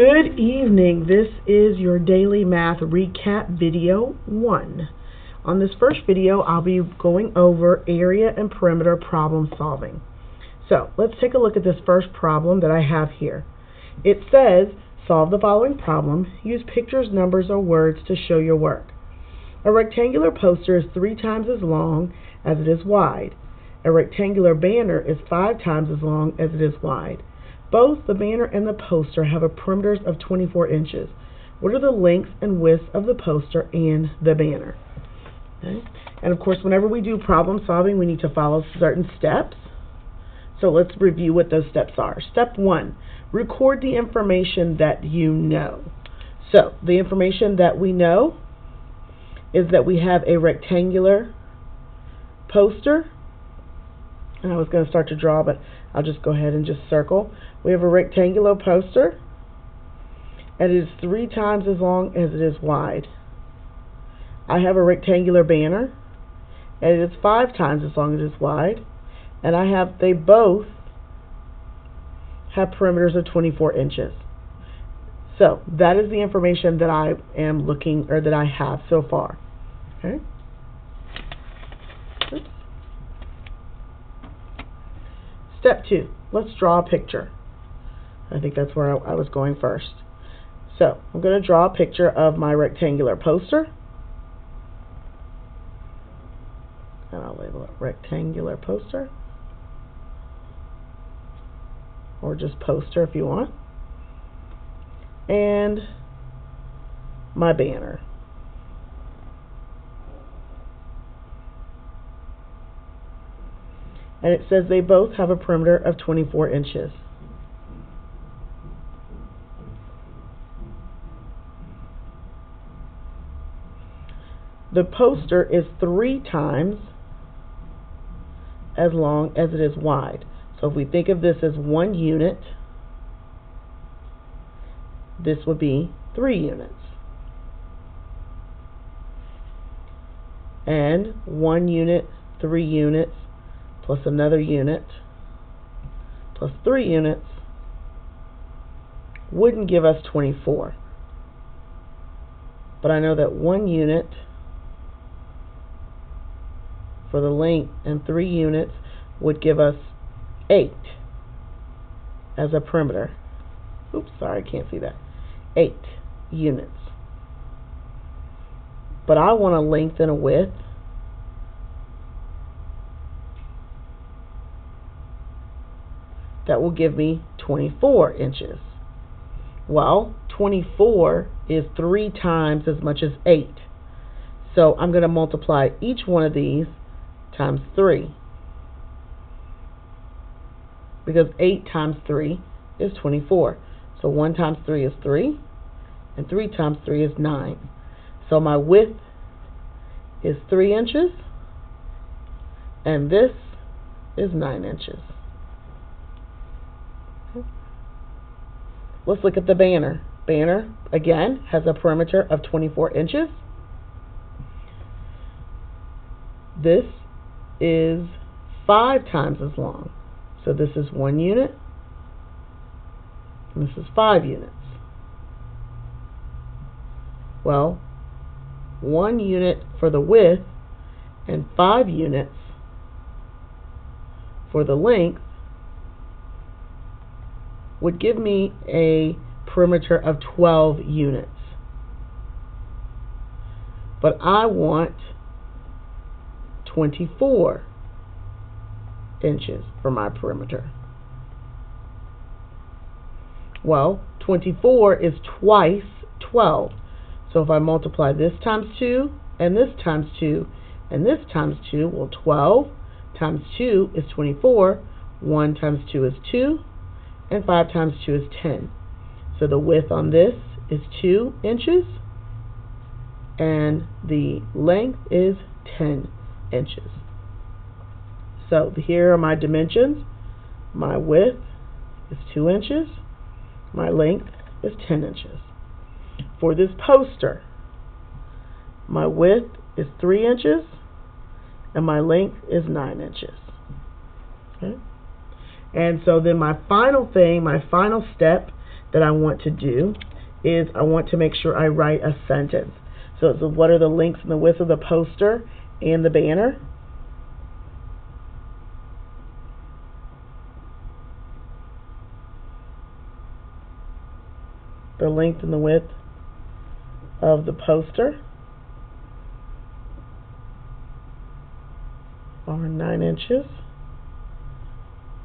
Good evening. This is your daily math recap video 1. On this first video, I'll be going over area and perimeter problem solving. So let's take a look at this first problem that I have here. It says, solve the following problem. Use pictures, numbers, or words to show your work. A rectangular poster is 3 times as long as it is wide. A rectangular banner is 5 times as long as it is wide. Both the banner and the poster have a perimeters of 24 inches. What are the lengths and widths of the poster and the banner? Okay. And of course, whenever we do problem solving, we need to follow certain steps. So let's review what those steps are. Step 1, record the information that you know. So the information that we know is that we have a rectangular poster. And I was going to start to draw, but I'll just go ahead and just circle. We have a rectangular poster, and it is 3 times as long as it is wide. I have a rectangular banner, and it is 5 times as long as it is wide. And they both have perimeters of 24 inches. So that is the information that I am looking, or that I have so far. Okay. Oops. Step 2, let's draw a picture. I think that's where I was going first. So I'm going to draw a picture of my rectangular poster. And I'll label it rectangular poster. Or just poster if you want. And my banner. And it says they both have a perimeter of 24 inches. The poster is 3 times as long as it is wide. So if we think of this as 1 unit, this would be 3 units. And 1 unit, 3 units, plus another unit, plus 3 units, wouldn't give us 24. But I know that 1 unit for the length and 3 units would give us 8 as a perimeter. Oops, sorry, I can't see that. 8 units. But I want a length and a width. That will give me 24 inches. Well, 24 is 3 times as much as 8. So I'm going to multiply each one of these times 3. Because 8 times 3 is 24. So 1 times 3 is 3. And 3 times 3 is 9. So my width is 3 inches. And this is 9 inches. Let's look at the banner. Banner, again, has a perimeter of 24 inches. This is 5 times as long. So this is 1 unit, and this is 5 units. Well, 1 unit for the width and 5 units for the length would give me a perimeter of 12 units. But I want 24 inches for my perimeter. Well, 24 is twice 12. So if I multiply this times 2, and this times 2, and this times 2, well, 12 times 2 is 24. 1 times 2 is 2. And 5 times 2 is 10. So the width on this is 2 inches. And the length is 10 inches. So here are my dimensions. My width is 2 inches. My length is 10 inches. For this poster, my width is 3 inches. And my length is 9 inches. Okay? And so then my final step that I want to do is I want to make sure I write a sentence. So it's what are the lengths and the width of the poster and the banner. The length and the width of the poster are 9 inches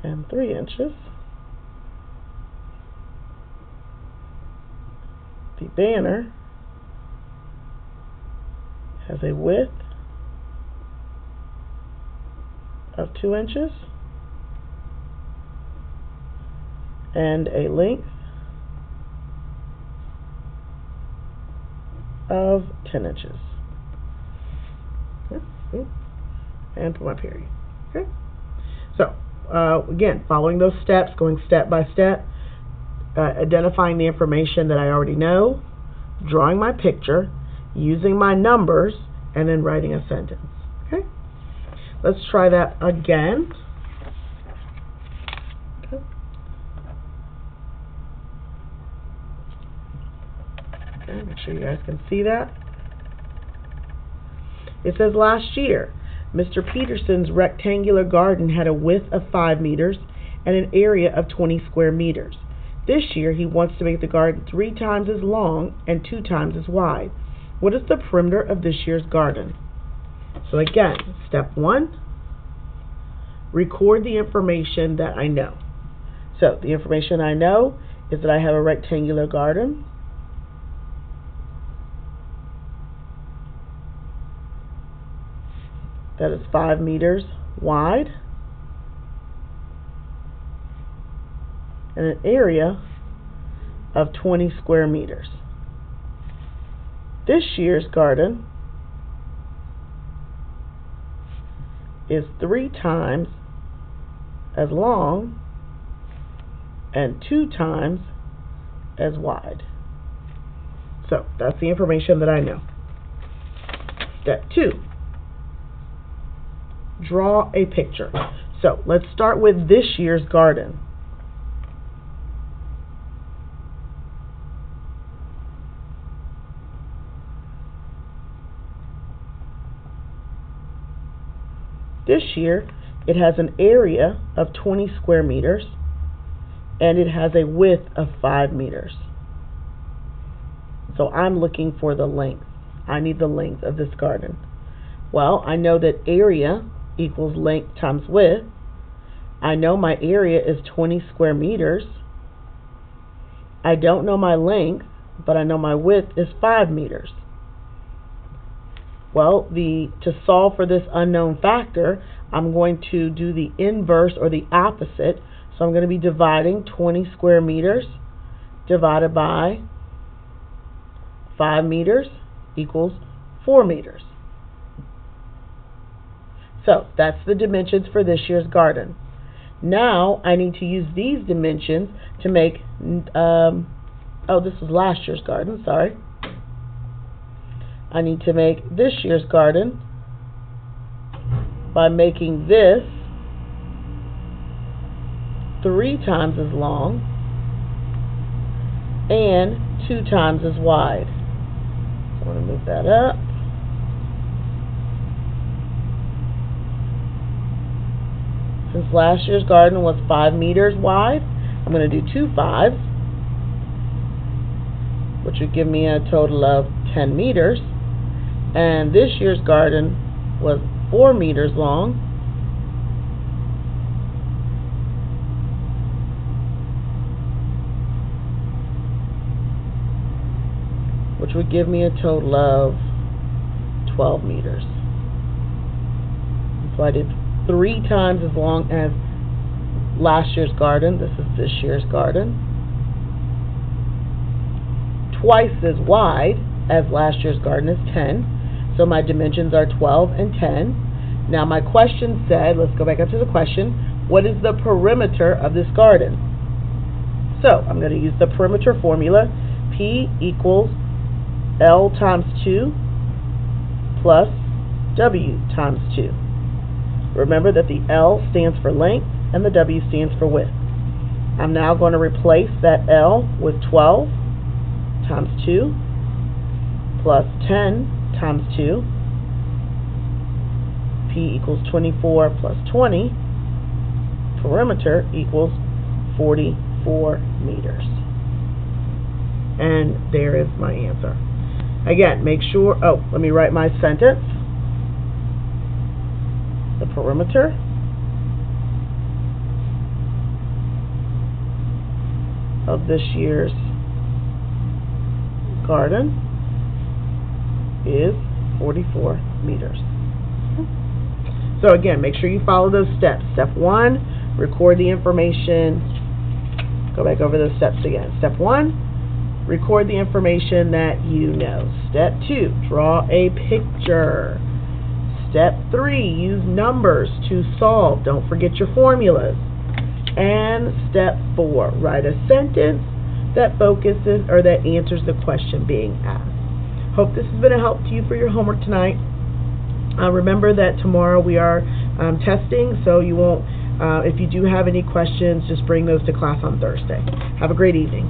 and 3 inches. The banner has a width of 2 inches and a length of 10 inches. And put my period. Okay. So again, following those steps, going step by step, identifying the information that I already know, drawing my picture, using my numbers, and then writing a sentence. Okay. Let's try that again. Okay. Okay, make sure you guys can see that. It says last year, Mr. Peterson's rectangular garden had a width of 5 meters and an area of 20 square meters. This year, he wants to make the garden 3 times as long and 2 times as wide. What is the perimeter of this year's garden? So again, step 1, record the information that I know. So the information I know is that I have a rectangular garden. That is 5 meters wide and an area of 20 square meters. This year's garden is 3 times as long and 2 times as wide. So that's the information that I know. Step 2. Draw a picture. So let's start with this year's garden. This year it has an area of 20 square meters and it has a width of 5 meters. So I'm looking for the length. I need the length of this garden. Well, I know that area equals length times width. I know my area is 20 square meters. I don't know my length, but I know my width is 5 meters. Well, to solve for this unknown factor, I'm going to do the inverse or the opposite. So I'm going to be dividing 20 square meters divided by 5 meters equals 4 meters. So that's the dimensions for this year's garden. Now I need to use these dimensions to make, this was last year's garden, sorry. I need to make this year's garden by making this 3 times as long and 2 times as wide. So I'm going to move that up. Since last year's garden was 5 meters wide, I'm going to do 2 5s, which would give me a total of 10 meters. And this year's garden was 4 meters long, which would give me a total of 12 meters. So I did 3 times as long as last year's garden. This is this year's garden. Twice as wide as last year's garden is 10. So my dimensions are 12 and 10. Now my question said, let's go back up to the question, what is the perimeter of this garden? So I'm going to use the perimeter formula. P equals L times 2 plus W times 2. Remember that the L stands for length and the W stands for width. I'm now going to replace that L with 12 times 2 plus 10 times 2. P equals 24 plus 20. Perimeter equals 44 meters. And there is my answer. Again, make sure, let me write my sentence. The perimeter of this year's garden is 44 meters. So again, make sure you follow those steps. Step 1, record the information. Go back over those steps again. Step 1, record the information that you know. Step 2, draw a picture. Step 3, use numbers to solve. Don't forget your formulas. And step 4, write a sentence that focuses or that answers the question being asked. Hope this has been a help to you for your homework tonight. Remember that tomorrow we are testing, so you won't, if you do have any questions, just bring those to class on Thursday. Have a great evening.